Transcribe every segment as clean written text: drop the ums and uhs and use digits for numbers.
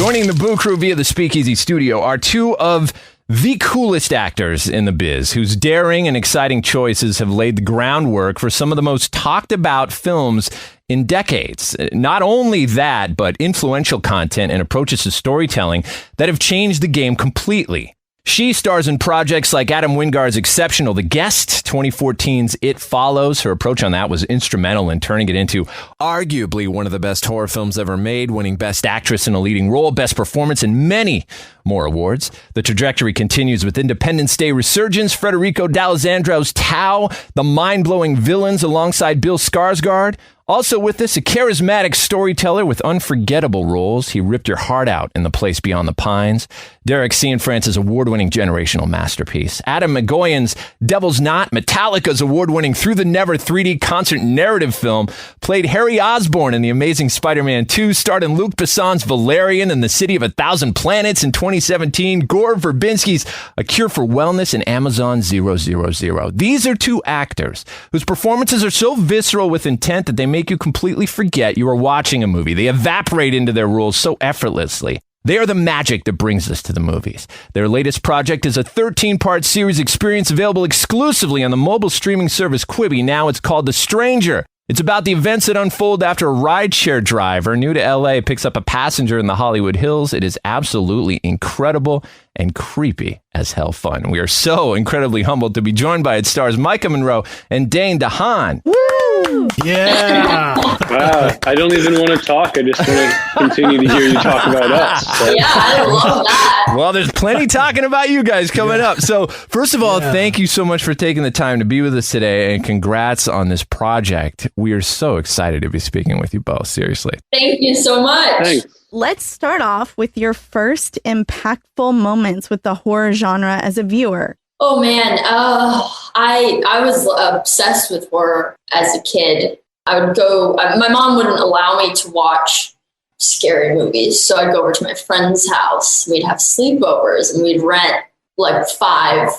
Joining the Boo Crew via the Speakeasy Studio are two of the coolest actors in the biz, whose daring and exciting choices have laid the groundwork for some of the most talked about films in decades. Not only that, but influential content and approaches to storytelling that have changed the game completely. She stars in projects like Adam Wingard's exceptional The Guest, 2014's It Follows. Her approach on that was instrumental in turning it into arguably one of the best horror films ever made, winning Best Actress in a Leading Role, Best Performance, and many more awards. The trajectory continues with Independence Day Resurgence, Federico D'Alessandro's Tau, the mind-blowing Villains alongside Bill Skarsgård. Also with us, a charismatic storyteller with unforgettable roles. He ripped your heart out in The Place Beyond the Pines. Derek Cianfrance's award-winning generational masterpiece. Adam McGoyan's Devil's Knot, Metallica's award-winning Through the Never 3D concert narrative film, played Harry Osborn in The Amazing Spider-Man 2, starred in Luc Besson's Valerian and The City of a Thousand Planets in 2017, Gore Verbinski's A Cure for Wellness, and Amazon 000. These are two actors whose performances are so visceral with intent that they make you completely forget you are watching a movie. They evaporate into their roles so effortlessly. They are the magic that brings us to the movies. Their latest project is a 13-part series experience available exclusively on the mobile streaming service Quibi. Now it's called The Stranger. It's about the events that unfold after a rideshare driver new to LA picks up a passenger in the Hollywood Hills. It is absolutely incredible and creepy as hell fun. We are so incredibly humbled to be joined by its stars Maika Monroe and Dane DeHaan. Woo! Yeah! Wow, I don't even want to talk. I just want to continue to hear you talk about us. So. Yeah, I love that. Well, there's plenty talking about you guys coming up. So first of all, thank you so much for taking the time to be with us today, and congrats on this project. We are so excited to be speaking with you both, seriously. Thank you so much. Thanks. Let's start off with your first impactful moments with the horror genre as a viewer. Oh man, I was obsessed with horror as a kid. I would go, my mom wouldn't allow me to watch scary movies, so I'd go over to my friend's house. We'd have sleepovers and we'd rent like five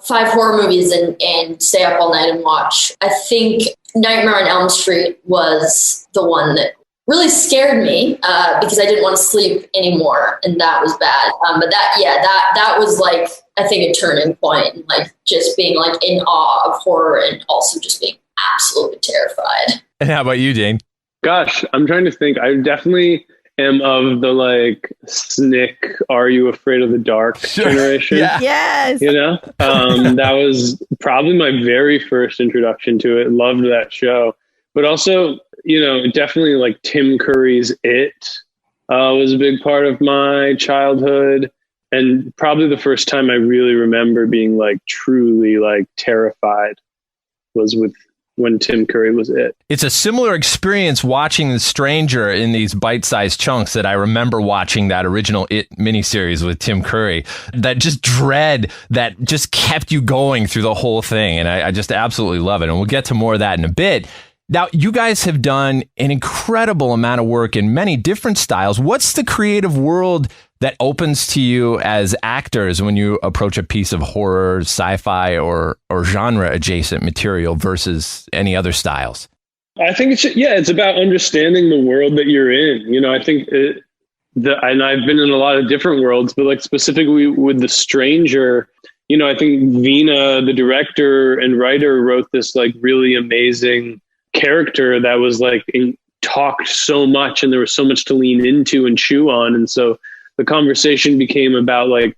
horror movies and stay up all night and watch. I think Nightmare on Elm Street was the one that really scared me because I didn't want to sleep anymore, and that was bad. But that was like, I think, a turning point, like just being like in awe of horror and also just being absolutely terrified. And how about you, Dane? Gosh, I'm trying to think. I definitely am of the like Snick, Are You Afraid of the Dark generation. Yeah. Yes. You know, that was probably my very first introduction to it. Loved that show. But also, you know, definitely like Tim Curry's It was a big part of my childhood. And probably the first time I really remember being like truly like terrified was when Tim Curry was It. It's a similar experience watching The Stranger in these bite-sized chunks that I remember watching that original It miniseries with Tim Curry. That just dread that just kept you going through the whole thing. And I just absolutely love it. And we'll get to more of that in a bit. Now, you guys have done an incredible amount of work in many different styles. What's the creative world that opens to you as actors when you approach a piece of horror, sci-fi, or genre adjacent material versus any other styles? I think it's about understanding the world that you're in. You know, I think and I've been in a lot of different worlds, but like specifically with The Stranger, you know, I think Vina, the director and writer, wrote this like really amazing character that was like talked so much, and there was so much to lean into and chew on. And so the conversation became about like,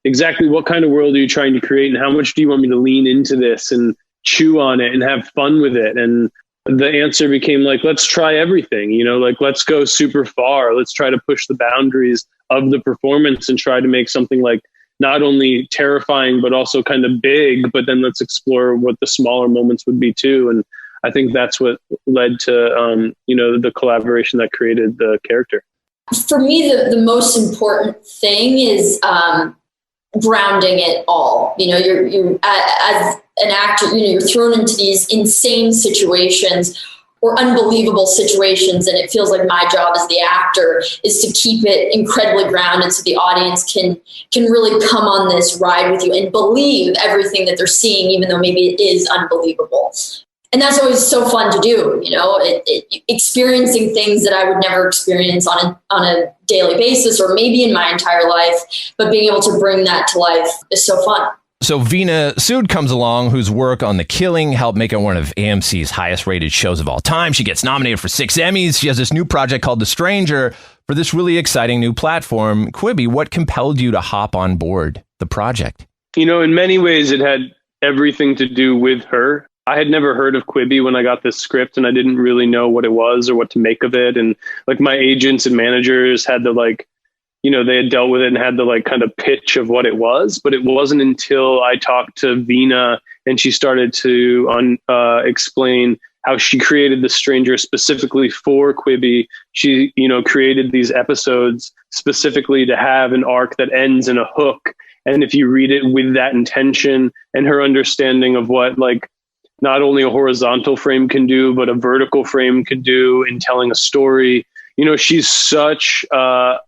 exactly what kind of world are you trying to create, and how much do you want me to lean into this and chew on it and have fun with it? And the answer became like, let's try everything, you know, like let's go super far. Let's try to push the boundaries of the performance and try to make something like not only terrifying, but also kind of big, but then let's explore what the smaller moments would be too. And I think that's what led to, you know, the collaboration that created the character. For me, the most important thing is grounding it all. You know, you're as an actor, you know, you're thrown into these insane situations or unbelievable situations, and it feels like my job as the actor is to keep it incredibly grounded so the audience can really come on this ride with you and believe everything that they're seeing, even though maybe it is unbelievable. And that's always so fun to do, you know, experiencing things that I would never experience on a daily basis or maybe in my entire life, but being able to bring that to life is so fun. So Veena Sud comes along, whose work on The Killing helped make it one of AMC's highest rated shows of all time. She gets nominated for 6 Emmys. She has this new project called The Stranger for this really exciting new platform. Quibi, what compelled you to hop on board the project? You know, in many ways, it had everything to do with her. I had never heard of Quibi when I got this script, and I didn't really know what it was or what to make of it. And like my agents and managers had to like, you know, they had dealt with it and had the like kind of pitch of what it was. But it wasn't until I talked to Veena and she started to explain how she created The Stranger specifically for Quibi. She, you know, created these episodes specifically to have an arc that ends in a hook. And if you read it with that intention and her understanding of what like not only a horizontal frame can do, but a vertical frame can do in telling a story, you know, she's such an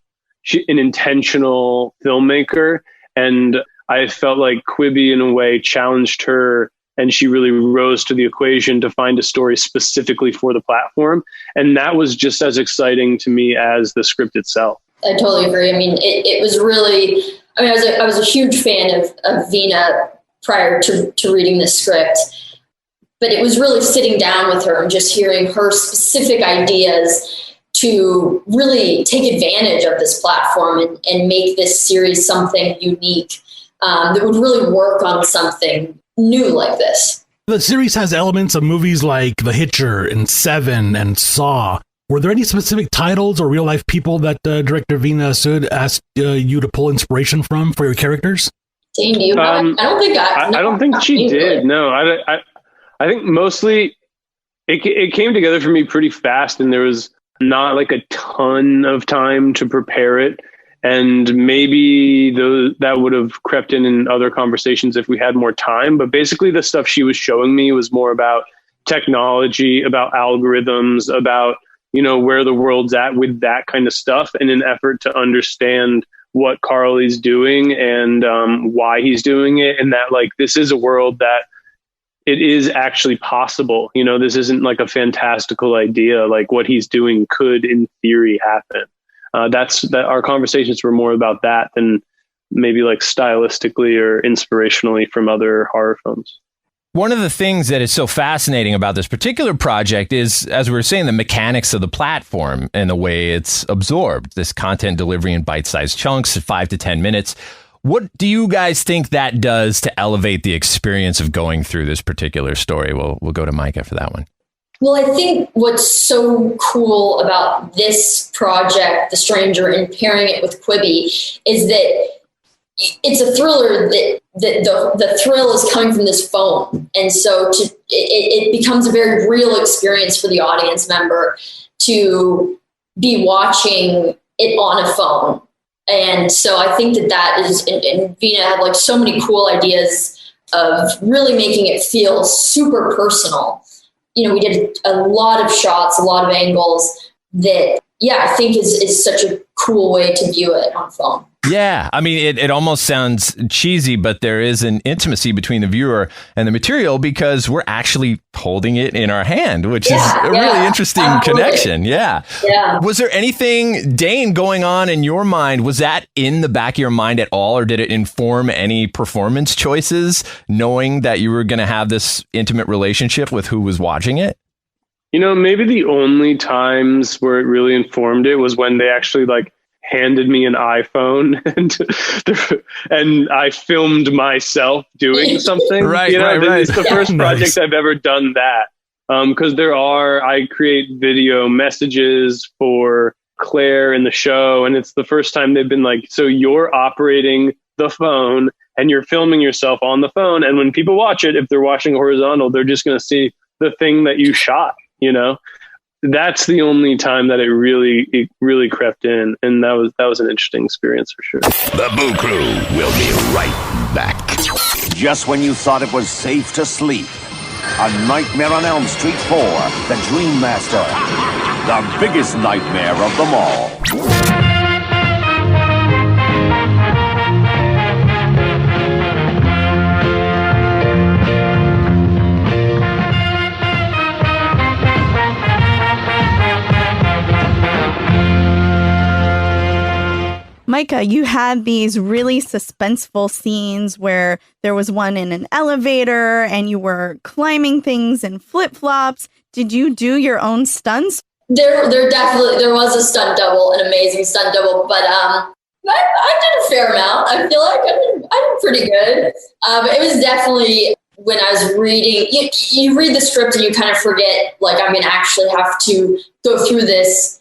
intentional filmmaker, and I felt like Quibi in a way challenged her, and she really rose to the equation to find a story specifically for the platform, and that was just as exciting to me as the script itself. I totally agree. I mean, it was really, I mean, I was a huge fan of Veena prior to reading the script, but it was really sitting down with her and just hearing her specific ideas to really take advantage of this platform and make this series something unique that would really work on something new like this. The series has elements of movies like The Hitcher and Seven and Saw. Were there any specific titles or real-life people that director Veena Sud asked you to pull inspiration from for your characters? Dane, do you have it? I don't think she did. No, I think mostly it came together for me pretty fast, and there was not like a ton of time to prepare it. And maybe that would have crept in other conversations if we had more time. But basically the stuff she was showing me was more about technology, about algorithms, about, you know, where the world's at with that kind of stuff, in an effort to understand what Carly's doing and why he's doing it. And that like, this is a world that it is actually possible. You know, this isn't like a fantastical idea. Like what he's doing could in theory happen. Our conversations were more about that than maybe like stylistically or inspirationally from other horror films. One of the things that is so fascinating about this particular project is, as we were saying, the mechanics of the platform and the way it's absorbed, this content delivery in bite-sized chunks, 5 to 10 minutes. What do you guys think that does to elevate the experience of going through this particular story? We'll go to Maika for that one. Well, I think what's so cool about this project, The Stranger, and pairing it with Quibi is that it's a thriller that the thrill is coming from this phone. And so it becomes a very real experience for the audience member to be watching it on a phone. And so I think that is, and Veena had like so many cool ideas of really making it feel super personal. You know, we did a lot of shots, a lot of angles that, yeah, I think is such a cool way to view it on phone. Yeah, I mean, it almost sounds cheesy, but there is an intimacy between the viewer and the material because we're actually holding it in our hand, which is a really interesting connection. Yeah. Was there anything, Dane, going on in your mind? Was that in the back of your mind at all, or did it inform any performance choices, knowing that you were going to have this intimate relationship with who was watching it? You know, maybe the only times where it really informed it was when they actually like handed me an iPhone and I filmed myself doing something. Right. It's the first project I've ever done that. Because I create video messages for Claire in the show, and it's the first time they've been like, so you're operating the phone and you're filming yourself on the phone. And when people watch it, if they're watching horizontal, they're just going to see the thing that you shot, you know? That's the only time that it really crept in, and that was an interesting experience for sure. The Boo Crew will be right back. Just when you thought it was safe to sleep, A Nightmare on Elm Street 4, The Dream Master, the biggest nightmare of them all. Maika, you had these really suspenseful scenes where there was one in an elevator and you were climbing things in flip-flops. Did you do your own stunts? There was a stunt double, an amazing stunt double, but I did a fair amount. I feel like I did pretty good. It was definitely when I was reading, you read the script and you kind of forget, like, I'm going to actually have to go through this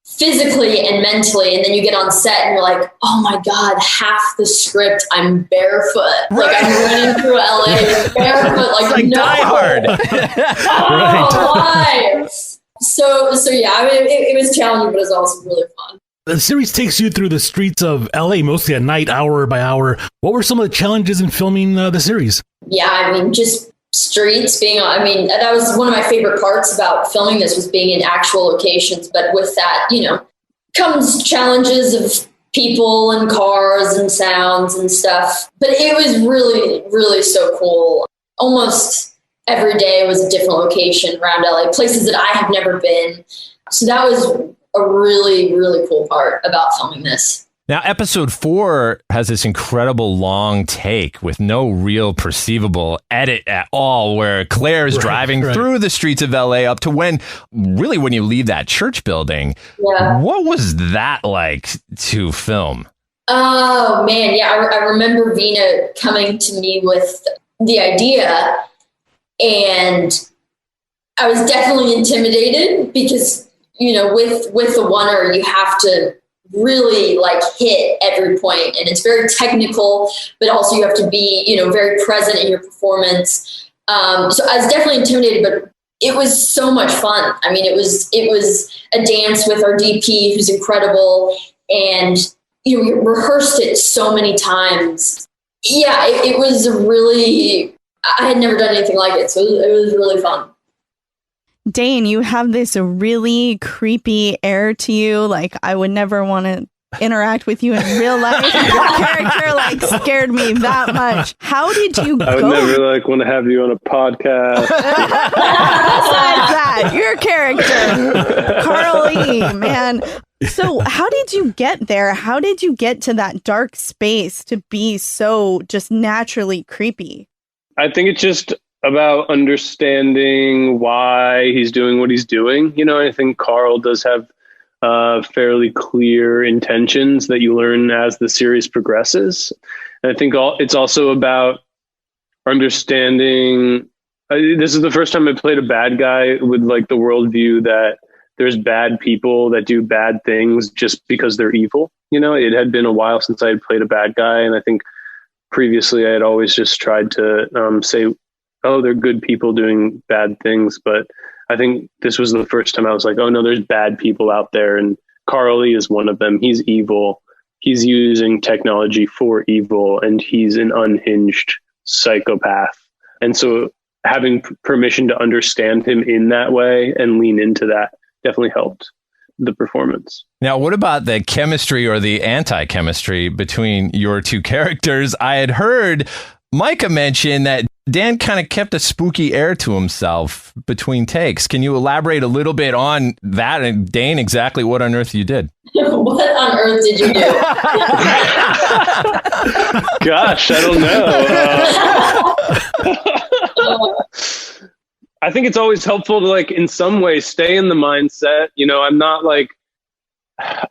physically and mentally, and then you get on set and you're like, oh my God, half the script I'm barefoot. Like, I'm running through LA barefoot. Like no. Die Hard. Why? So yeah, I mean, it was challenging, but it was also really fun. The series takes you through the streets of LA, mostly at night, hour by hour. What were some of the challenges in filming the series? Yeah, I mean, just streets that was one of my favorite parts about filming this, was being in actual locations. But with that, comes challenges of people and cars and sounds and stuff. But it was really, really so cool. Almost every day was a different location around LA, places that I have never been. So that was a really, really cool part about filming this. Now, episode 4 has this incredible long take with no real perceivable edit at all, where Claire is driving through the streets of LA up to when you leave that church building. Yeah. What was that like to film? Oh, man. Yeah, I remember Vina coming to me with the idea, and I was definitely intimidated because, with the oneer, you have to really hit every point, and it's very technical, but also you have to be, very present in your performance. So I was definitely intimidated, but it was so much fun. I mean, it was a dance with our DP, who's incredible. And, we rehearsed it so many times. Yeah, it was I had never done anything like it. So it was really fun. Dane, you have this really creepy air to you. Like, I would never want to interact with you in real life. Your character scared me that much. How did you go? I would never want to have you on a podcast. Besides that, your character, Carl E, man. So how did you get there? How did you get to that dark space to be so just naturally creepy? I think it's just about understanding why he's doing what he's doing. I think Carl does have fairly clear intentions that you learn as the series progresses. And I think it's also about understanding. This is the first time I played a bad guy with the worldview that there's bad people that do bad things just because they're evil. It had been a while since I had played a bad guy. And I think previously I had always just tried to say, oh, they're good people doing bad things. But I think this was the first time I was like, oh no, there's bad people out there. And Carly is one of them. He's evil. He's using technology for evil, and he's an unhinged psychopath. And so having permission to understand him in that way and lean into that definitely helped the performance. Now, what about the chemistry or the anti-chemistry between your two characters? I had heard Maika mention that Dan kind of kept a spooky air to himself between takes. Can you elaborate a little bit on that? And Dane, exactly what on earth you did? What on earth did you do? Gosh, I don't know. I think it's always helpful to in some way stay in the mindset. I'm not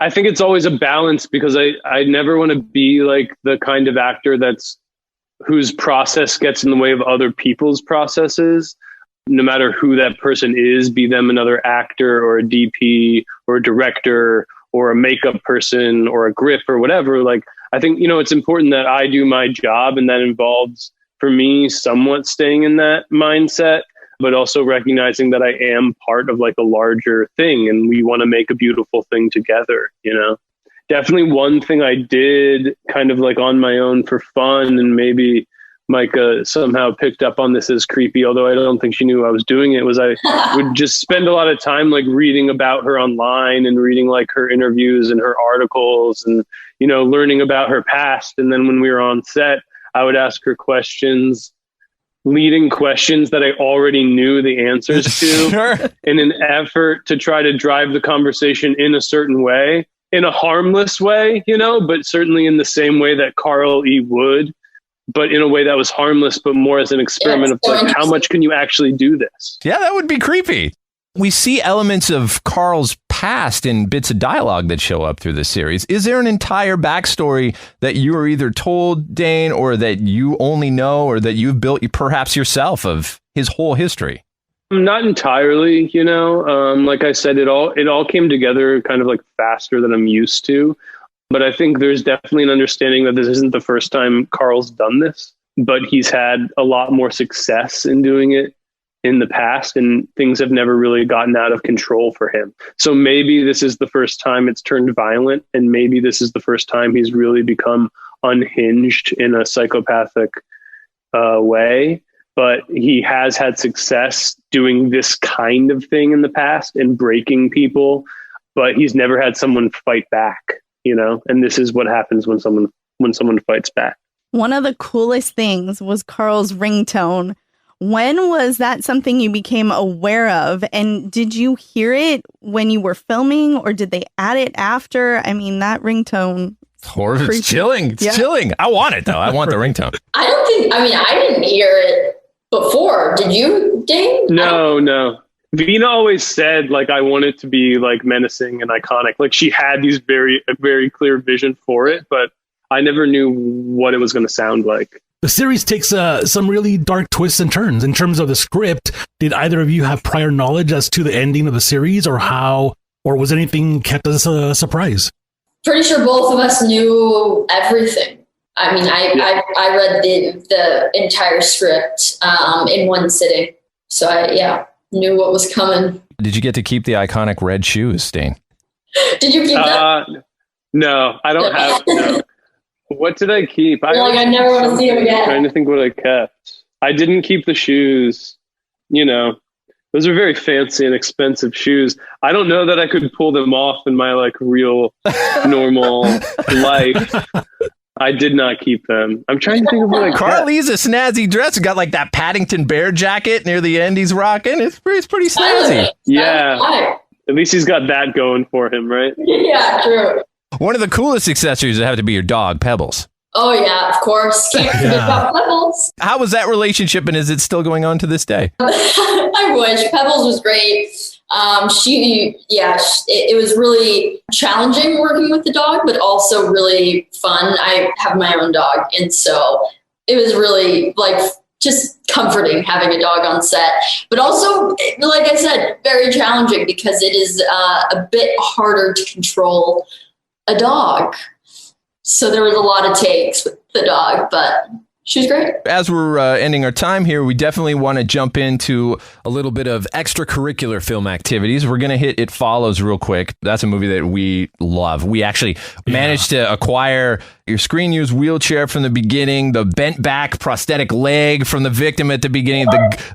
I think it's always a balance, because I never want to be the kind of actor whose process gets in the way of other people's processes, no matter who that person is, be them another actor or a DP or a director or a makeup person or a grip or whatever. I think, it's important that I do my job, and that involves, for me, somewhat staying in that mindset, but also recognizing that I am part of a larger thing, and we want to make a beautiful thing together, Definitely one thing I did kind of on my own for fun, and maybe Maika somehow picked up on this as creepy, although I don't think she knew I was doing it, was I would just spend a lot of time reading about her online and reading her interviews and her articles and, learning about her past. And then when we were on set, I would ask her questions, leading questions that I already knew the answers to, Sure. in an effort to try to drive the conversation in a certain way. in a harmless way, but certainly in the same way that Carl E. would, but in a way that was harmless, but more as an experiment of like, how much can you actually do this? Yeah, that would be creepy. We see elements of Carl's past in bits of dialogue that show up through the series. Is there an entire backstory that you are either told, Dane, or that you only know, or that you've built perhaps yourself of his whole history? Not entirely, like I said, it all came together kind of like faster than I'm used to. But I think there's definitely an understanding that this isn't the first time Carl's done this, but he's had a lot more success in doing it in the past, and things have never really gotten out of control for him. So maybe this is the first time it's turned violent, and maybe this is the first time he's really become unhinged in a psychopathic way. But he has had success doing this kind of thing in the past and breaking people, but he's never had someone fight back, and this is what happens when someone fights back. One of the coolest things was Carl's ringtone. When was that something you became aware of? And did you hear it when you were filming, or did they add it after? I mean, that ringtone. It's chilling. It's chilling. I want it, though. I want the ringtone. I didn't hear it before. Did you, Dane? No. Vina always said, like, I want it to be, like, menacing and iconic. Like, she had a very clear vision for it, but I never knew what it was going to sound like. The series takes some really dark twists and turns. In terms of the script, did either of you have prior knowledge as to the ending of the series, or was anything kept as a surprise? Pretty sure both of us knew everything. I mean, I read the entire script in one sitting. So I knew what was coming. Did you get to keep the iconic red shoes, Dane? Did you keep that? No, I don't have no. What did I keep? I never want to see them again. I'm trying to think what I kept. I didn't keep the shoes. Those are very fancy and expensive shoes. I don't know that I could pull them off in my like real normal life. I did not keep them. I'm trying to think of what I kept. Carly's a snazzy dress. Got like that Paddington Bear jacket near the end he's rocking. It's pretty snazzy. Yeah. At least he's got that going for him, right? Yeah, true. One of the coolest accessories would have to be your dog, Pebbles. Oh, yeah, of course. Can't forget about Pebbles. How was that relationship, and is it still going on to this day? I wish. Pebbles was great. It was really challenging working with the dog, but also really fun. I have my own dog, and so it was really just comforting having a dog on set, but also, like I said, very challenging because it is a bit harder to control a dog. So there was a lot of takes with the dog, but she was great. As we're ending our time here, we definitely want to jump into a little bit of extracurricular film activities. We're going to hit It Follows real quick. That's a movie that we love. We actually managed to acquire your screen use wheelchair from the beginning, the bent back prosthetic leg from the victim at the beginning,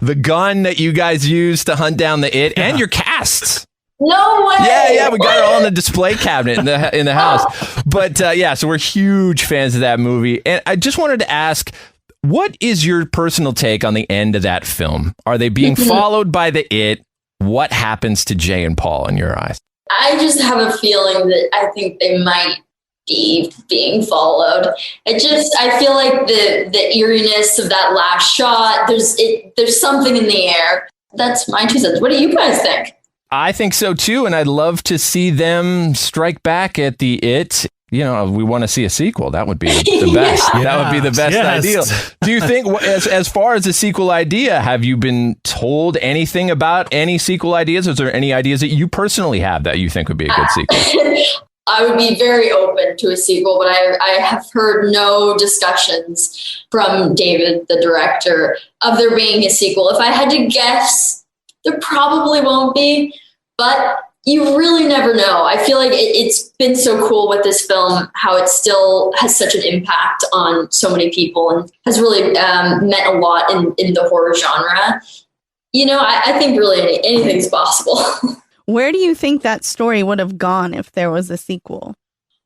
the gun that you guys used to hunt down the It, and your casts. No way! Yeah, we got it all in the display cabinet in the house. But so we're huge fans of that movie. And I just wanted to ask, what is your personal take on the end of that film? Are they being followed by the It? What happens to Jay and Paul in your eyes? I just have a feeling that I think they might be being followed. I feel like the eeriness of that last shot, there's something in the air. That's my 2 cents. What do you guys think? I think so too, and I'd love to see them strike back at the It. We want to see a sequel. That would be the best. Yeah. That would be the best ideal. Do you think, as far as the sequel idea, have you been told anything about any sequel ideas? Is there any ideas that you personally have that you think would be a good sequel? I would be very open to a sequel, but I have heard no discussions from David, the director, of there being a sequel. If I had to guess, there probably won't be, but you really never know. I feel like it's been so cool with this film, how it still has such an impact on so many people and has really meant a lot in the horror genre. I think really anything's possible. Where do you think that story would have gone if there was a sequel?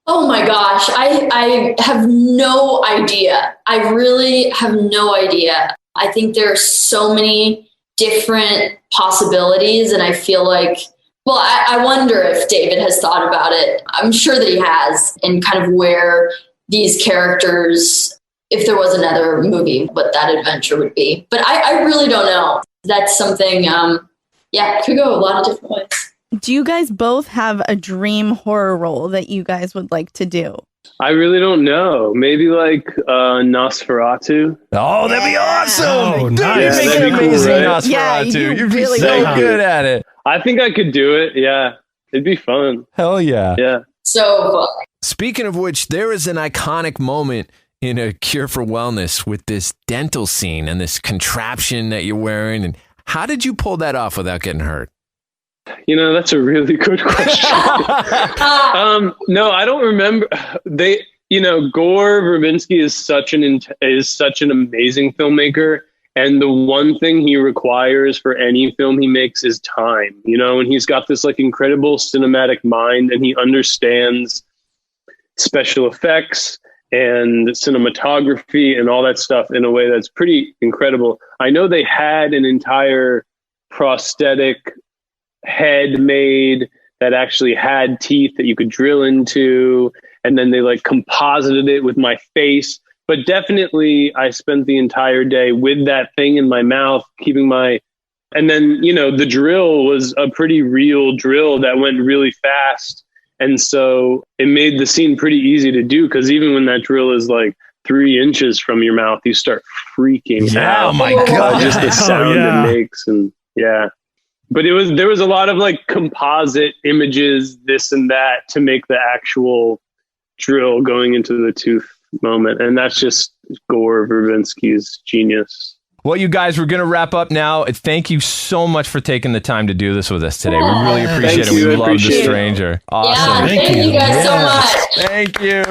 Oh my gosh, I have no idea. I really have no idea. I think there are so many different possibilities, and I feel like Well, I wonder if David has thought about it. I'm sure that he has, and kind of where these characters, if there was another movie, what that adventure would be. But I really don't know. That's something, it could go a lot of different ways. Do you guys both have a dream horror role that you guys would like to do? I really don't know. Maybe like Nosferatu. Oh, that'd be awesome! Oh, Dude, nice. you'd make That'd an be cool, amazing right? Nosferatu. Yeah, You'd be really so would. good at it. I think I could do it. Yeah. It'd be fun. Hell yeah. Yeah. So fun. Speaking of which, there is an iconic moment in A Cure for Wellness with this dental scene and this contraption that you're wearing. And how did you pull that off without getting hurt? You know, that's a really good question. No, I don't remember. Gore Verbinski is such an amazing filmmaker. And the one thing he requires for any film he makes is time, and he's got this like incredible cinematic mind, and he understands special effects and cinematography and all that stuff in a way that's pretty incredible. I know they had an entire prosthetic head made that actually had teeth that you could drill into, and then they like composited it with my face. But definitely I spent the entire day with that thing in my mouth, and then, the drill was a pretty real drill that went really fast. And so it made the scene pretty easy to do, because even when that drill is like 3 inches from your mouth, you start freaking out. Oh my God. Just the sound it makes. And yeah. But there was a lot of like composite images, this and that, to make the actual drill going into the tooth moment. And that's just Gore Verbinski's genius. Well, you guys, we're going to wrap up now. Thank you so much for taking the time to do this with us today. We really appreciate it. We love The Stranger. Awesome. Yeah, thank you guys so much. Thank you.